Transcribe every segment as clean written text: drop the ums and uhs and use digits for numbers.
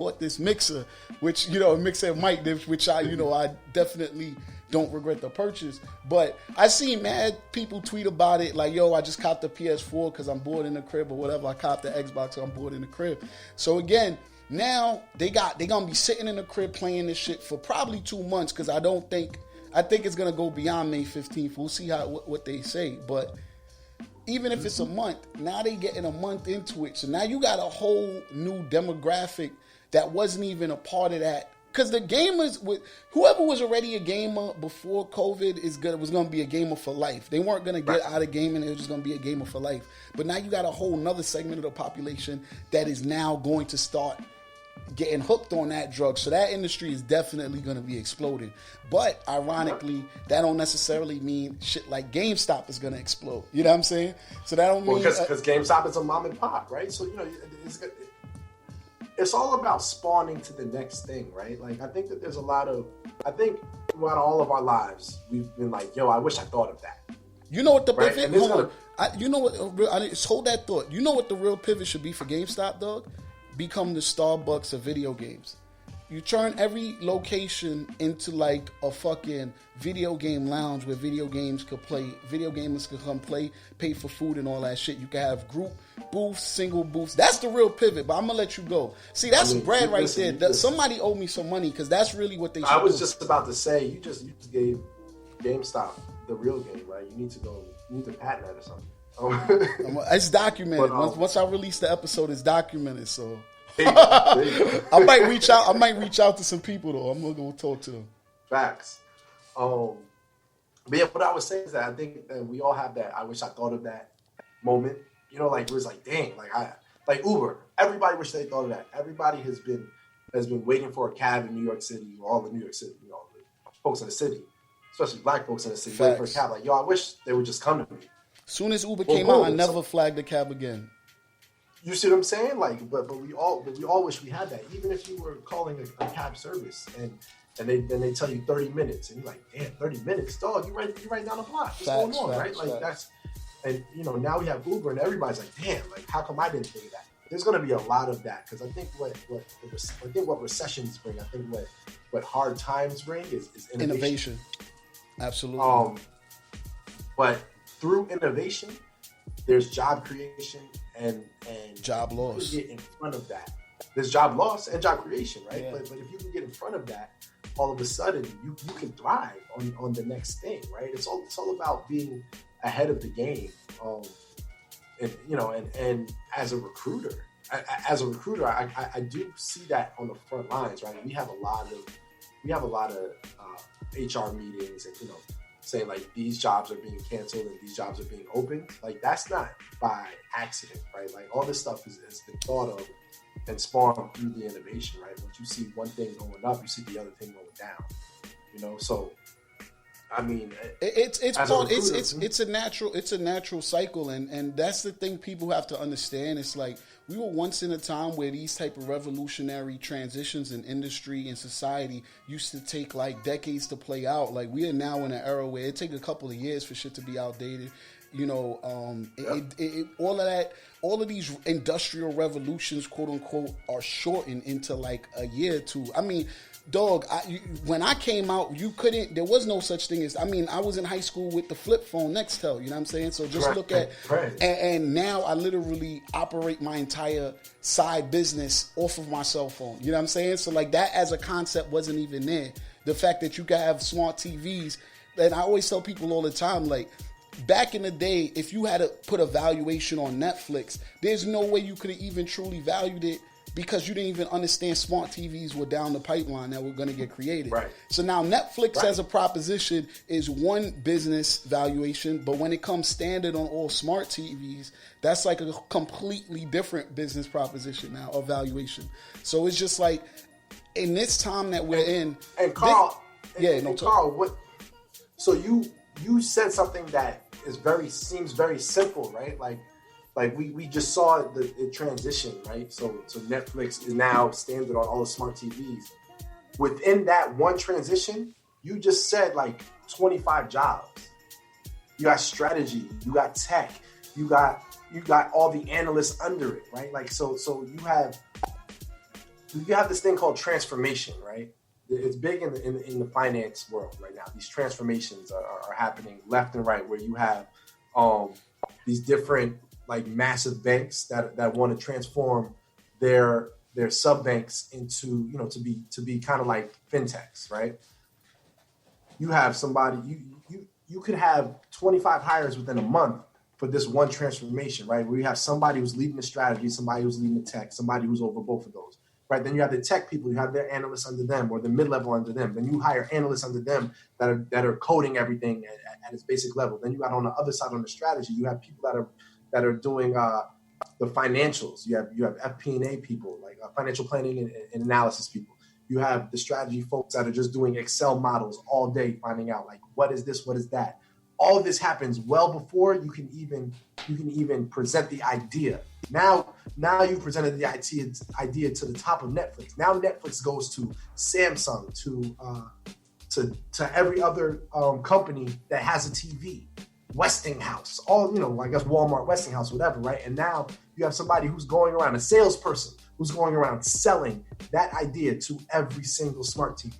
bought this mixer, which, a mixer mic, which I definitely don't regret the purchase. But I seen mad people tweet about it, like, yo, I just copped the PS4 because I'm bored in the crib or whatever. I copped the Xbox because I'm bored in the crib. So again, now they gonna be sitting in the crib playing this shit for probably 2 months, because I think it's gonna go beyond May 15th. We'll see what they say. But even if it's a month, now they getting a month into it. So now you got a whole new demographic that wasn't even a part of that. Because the gamers, whoever was already a gamer before COVID was going to be a gamer for life. They weren't going to get out of gaming. They were just going to be a gamer for life. But now you got a whole nother segment of the population that is now going to start getting hooked on that drug. So that industry is definitely going to be exploding. But ironically, that don't necessarily mean shit like GameStop is going to explode. You know what I'm saying? So that don't mean... Because GameStop is a mom and pop, right? So, it's all about spawning to the next thing, right? Like, I think that there's throughout all of our lives, we've been like, yo, I wish I thought of that. You know what the pivot? Hold on. Hold that thought. You know what the real pivot should be for GameStop, dog? Become the Starbucks of video games. You turn every location into like a fucking video game lounge where video games could play. Video gamers could come play, pay for food and all that shit. You can have group booths, single booths. That's the real pivot, but I'm going to let you go. See, that's bread right there. Somebody owe me some money, because that's really what they should do. I was just about to say, you just gave GameStop the real game, right? You need to patent that or something. It's documented. Once I release the episode, it's documented, so... I might reach out to some people though. I'm gonna go talk to them. Facts. But yeah, what I was saying is that I think that we all have that I wish I thought of that moment. Like it was like, dang, like Uber. Everybody wish they thought of that. Everybody has been waiting for a cab in New York City, all the New York City, folks in the city, especially black folks in the city, waiting for a cab. Like, yo, I wish they would just come to me. Soon as Uber came out, I never flagged a cab again. You see what I'm saying? Like, but we all wish we had that. Even if you were calling a cab service and they tell you 30 minutes, and you're like, damn, 30 minutes, dog, you right down the block. What's going on, right? Like that's, and now we have Uber, and everybody's like, damn, like how come I didn't think of that? There's going to be a lot of that, because I think what recessions bring, I think what hard times bring is innovation. Absolutely. But through innovation, there's job creation and job loss. Get in front of that. There's job loss and job creation, right? Yeah. But if you can get in front of that, all of a sudden you can thrive on the next thing, right? It's all about being ahead of the game. And as a recruiter, I do see that on the front lines, right? We have a lot of HR meetings and saying like these jobs are being canceled and these jobs are being opened. Like that's not by accident, right? Like all this stuff has been thought of and spawned through the innovation, right? Once you see one thing going up, you see the other thing going down. So I mean, it's a natural cycle, and that's the thing people have to understand. It's like we were once in a time where these type of revolutionary transitions in industry and society used to take like decades to play out. Like we are now in an era where it takes a couple of years for shit to be outdated. All of these industrial revolutions, quote unquote, are shortened into like a year or two. I mean, dog, when I came out, there was no such thing as, I was in high school with the flip phone Nextel, you know what I'm saying? So just look at, and now I literally operate my entire side business off of my cell phone, you know what I'm saying? So like that as a concept wasn't even there. The fact that you can have smart TVs, and I always tell people all the time, like, back in the day, if you had to put a valuation on Netflix, there's no way you could have even truly valued it, because you didn't even understand smart TVs were down the pipeline that were going to get created. Right. So now Netflix as a proposition is one business valuation, but when it comes standard on all smart TVs, that's like a completely different business proposition now, or valuation. So it's just like, in this time that we're in... And Carl, Carl, what? So you said something that seems very simple, right? Like we just saw the transition, right? So Netflix is now standard on all the smart TVs. Within that one transition, you just said like 25 jobs. You got strategy, you got tech, you got all the analysts under it, right? Like so you have you have this thing called transformation, right? It's big in the finance world right now. These transformations are happening left and right, where you have these different like massive banks that want to transform their sub banks into, you know, to be kind of like fintechs, right? You have somebody you could have 25 hires within a month for this one transformation, right? Where you have somebody who's leading the strategy, somebody who's leading the tech, somebody who's over both of those. Right, then you have the tech people. You have their analysts under them, or the mid-level under them. Then you hire analysts under them that are coding everything at its basic level. Then you got on the other side on the strategy. You have people that are doing the financials. You have FP&A people, like financial planning and analysis people. You have the strategy folks that are just doing Excel models all day, finding out like what is this, what is that. All of this happens well before you can even present the idea. Now you presented the idea to the top of Netflix. Now Netflix goes to Samsung, to every other company that has a TV, Westinghouse, all, you know, I guess Walmart, Westinghouse, whatever, right? And now you have somebody who's going around, a salesperson who's going around selling that idea to every single smart TV.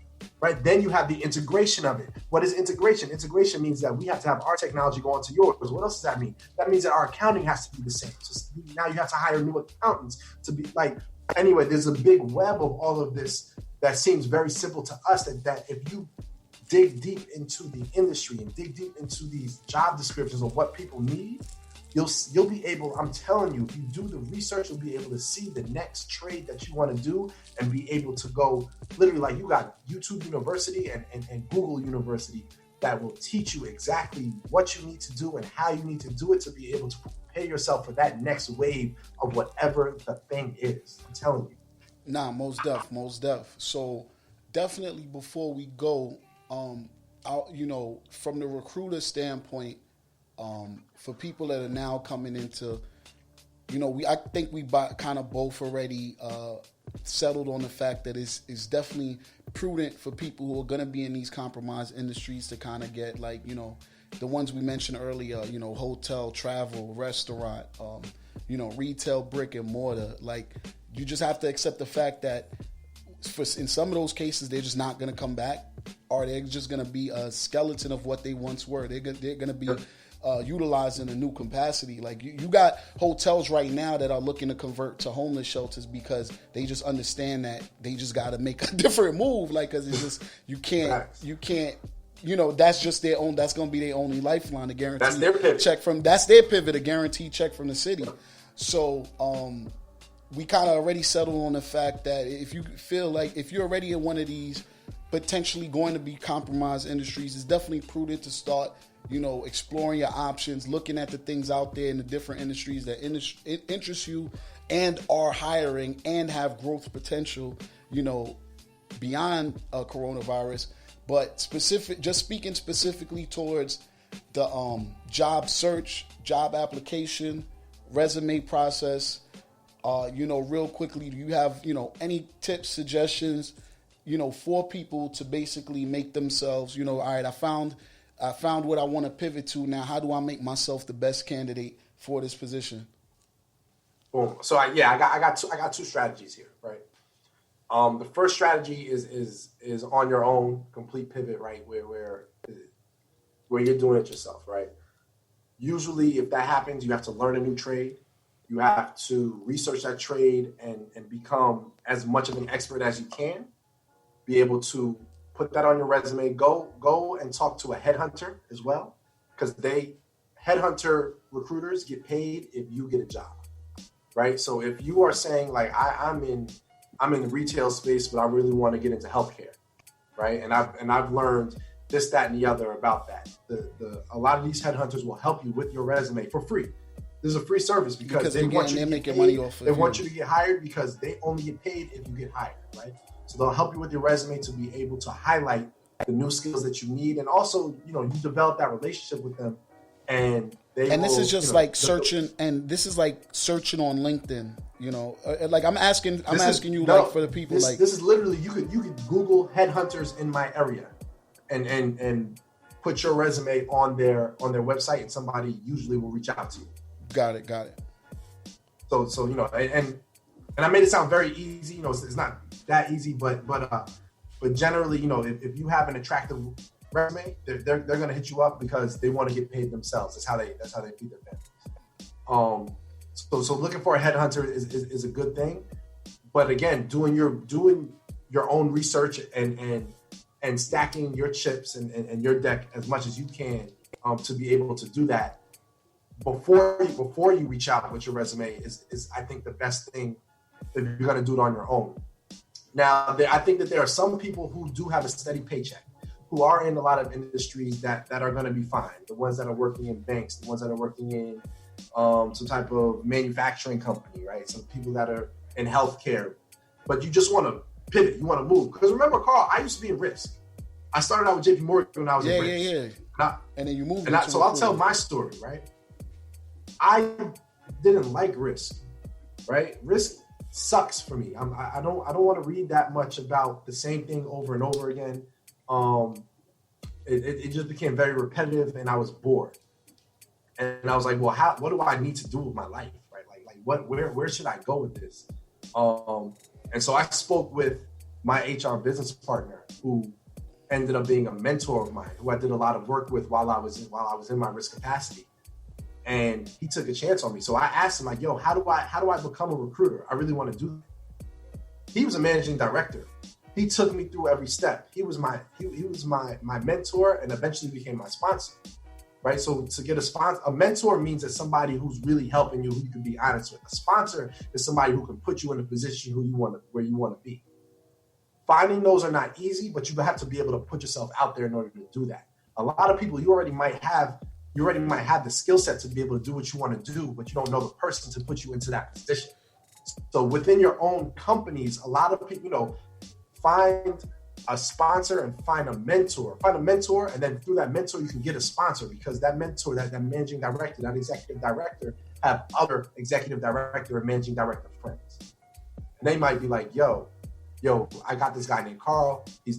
Right, then you have the integration of it. What is integration? Integration means that we have to have our technology go onto yours. What else does that mean? That means that our accounting has to be the same. So now you have to hire new accountants to be like. Anyway, there's a big web of all of this that seems very simple to us. That if you dig deep into the industry and dig deep into these job descriptions of what people need, you'll be able, I'm telling you, if you do the research, you'll be able to see the next trade that you want to do and be able to go literally, like, you got YouTube University and Google University that will teach you exactly what you need to do and how you need to do it to be able to prepare yourself for that next wave of whatever the thing is. I'm telling you. Nah, most def. So definitely before we go, you know, from the recruiter standpoint, for people that are now coming into, you know, I think we kind of both already settled on the fact that it's definitely prudent for people who are going to be in these compromised industries to kind of get, like, you know, the ones we mentioned earlier, you know, hotel, travel, restaurant, you know, retail, brick and mortar. Like, you just have to accept the fact that in some of those cases, they're just not going to come back, or they're just going to be a skeleton of what they once were. They're going to be utilized in a new capacity. Like, you got hotels right now that are looking to convert to homeless shelters because they just understand that they just got to make a different move. Like, because it's just, you can't, you know, that's just their own, that's going to be their only lifeline, a guaranteed that's their pivot. That's their pivot, a guaranteed check from the city. So, we kind of already settled on the fact that if you feel like, if you're already in one of these potentially going to be compromised industries, it's definitely prudent to start, you know, exploring your options, looking at the things out there in the different industries that interest you and are hiring and have growth potential, you know, beyond coronavirus. But speaking specifically towards the job search, job application, resume process, you know, real quickly, do you have, you know, any tips, suggestions, you know, for people to basically make themselves, you know, all right, I found what I want to pivot to. Now, how do I make myself the best candidate for this position? Boom. So I got two strategies here, right? The first strategy is on your own, complete pivot, right? Where you're doing it yourself, right? Usually, if that happens, you have to learn a new trade. You have to research that trade and become as much of an expert as you can. Be able to put that on your resume. Go and talk to a headhunter as well, because headhunter recruiters get paid if you get a job, right? So if you are saying, like, I'm in the retail space, but I really want to get into healthcare, right? And I've learned this, that, and the other about that. A lot of these headhunters will help you with your resume for free. This is a free service because they want you to get paid. They want you to get hired because they only get paid if you get hired, right? So they'll help you with your resume to be able to highlight the new skills that you need, and also, you know, you develop that relationship with them, and this is just like searching, and this is like searching on LinkedIn. You know, like I'm asking you, like, for the people, this is literally, you could Google headhunters in my area, and put your resume on their website, and somebody usually will reach out to you. Got it. So you know, and and I made it sound very easy. It's not that easy, but generally, if you have an attractive resume, they're gonna hit you up because they want to get paid themselves. That's how they feed their families. So looking for a headhunter is a good thing, but again, doing your own research and stacking your chips and your deck as much as you can to be able to do that before you reach out with your resume is I think the best thing if you're going to do it on your own. Now, I think that there are some people who do have a steady paycheck, who are in a lot of industries that are going to be fine. The ones that are working in banks, the ones that are working in some type of manufacturing company, right? Some people that are in healthcare, but you just want to pivot, you want to move. Because remember, Carl, I used to be in risk. I started out with JP Morgan when I was in risk. And then you moved. So I'll tell my story, right? I didn't like risk, right? Risk sucks for me. I don't want to read that much about the same thing over and over again. It just became very repetitive, and I was bored. And I was like, well, what do I need to do with my life, right? Like where should I go with this? And so I spoke with my HR business partner, who ended up being a mentor of mine, who I did a lot of work with while I was in my risk capacity. And he took a chance on me. So I asked him, like, yo, how do I become a recruiter? I really want to do that. He was a managing director. He took me through every step. He was my mentor and eventually became my sponsor. Right? So to get a mentor means that somebody who's really helping you, who you can be honest with. A sponsor is somebody who can put you in a position where you want to be. Finding those are not easy, but you have to be able to put yourself out there in order to do that. A lot of people, you already might have the skill set to be able to do what you want to do, but you don't know the person to put you into that position. So within your own companies, a lot of people, find a sponsor and find a mentor. Find a mentor, and then through that mentor, you can get a sponsor, because that mentor, that managing director, that executive director, have other executive director and managing director friends. And they might be like, yo, I got this guy named Carl. He's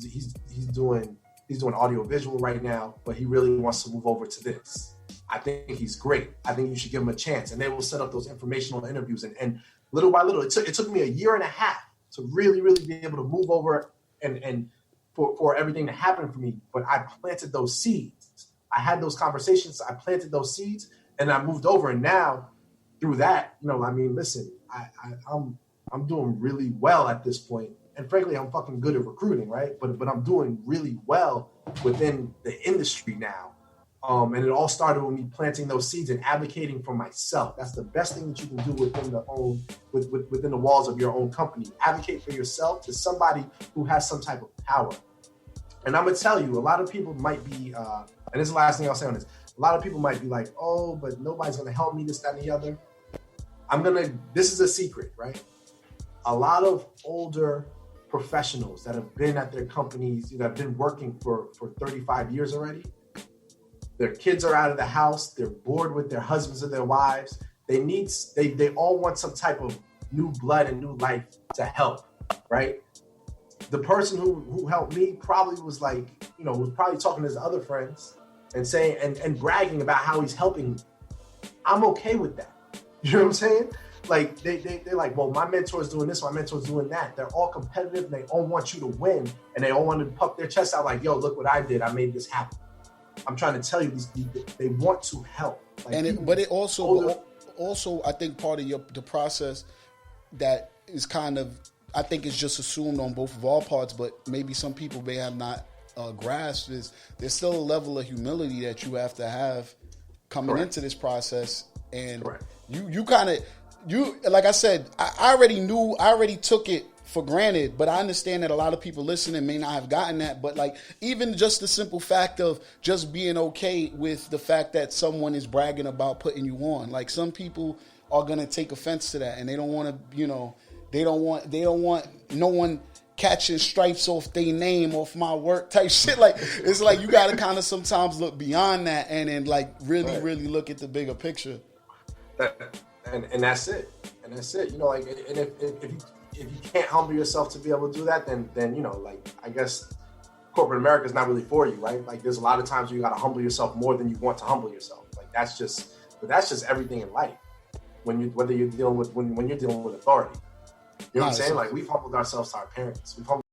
doing audio visual right now, but he really wants to move over to this. I think he's great. I think you should give him a chance. And they will set up those informational interviews. And little by little, it took me a year and a half to really, really be able to move over and for everything to happen for me. But I planted those seeds. I had those conversations. I planted those seeds, and I moved over. And now through that, listen, I'm doing really well at this point. And frankly, I'm fucking good at recruiting, right? But I'm doing really well within the industry now. And it all started with me planting those seeds and advocating for myself. That's the best thing that you can do within the walls of your own company. Advocate for yourself to somebody who has some type of power. And I'm gonna tell you, a lot of people might be, and this is the last thing I'll say on this. A lot of people might be like, oh, but nobody's gonna help me, this, that, and the other. This is a secret, right? A lot of older professionals that have been at their companies, that have been working for 35 years already. Their kids are out of the house. They're bored with their husbands and their wives. They all want some type of new blood and new life to help, right? The person who helped me probably was like, was probably talking to his other friends and saying and bragging about how he's helping me. I'm okay with that. You know what I'm saying? Like they're like, well, my mentor's doing this, my mentor's doing that. They're all competitive and they all want you to win, and they all want to puff their chest out like, yo, look what I did. I made this happen. I'm trying to tell you, they want to help. Like, but it also, I think part of the process that is kind of, I think is just assumed on both of our parts, but maybe some people may have not grasped, is there's still a level of humility that you have to have coming into this process. And you kind of, like I said, I already took it for granted, but I understand that a lot of people listening may not have gotten that. But like, even just the simple fact of just being okay with the fact that someone is bragging about putting you on, like some people are going to take offense to that, and they don't want to, they don't want no one catching stripes off their name, off my work type shit. Like, it's like, you got to kind of sometimes look beyond that and then like really look at the bigger picture. And that's it. And that's it. Like, and if you can't humble yourself to be able to do that, then like, I guess corporate America is not really for you, right? Like, there's a lot of times where you got to humble yourself more than you want to humble yourself. Like, that's just everything in life. When you're dealing with authority. You know what I'm Nah, saying? it's- Like we've humbled ourselves to our parents. We've humbled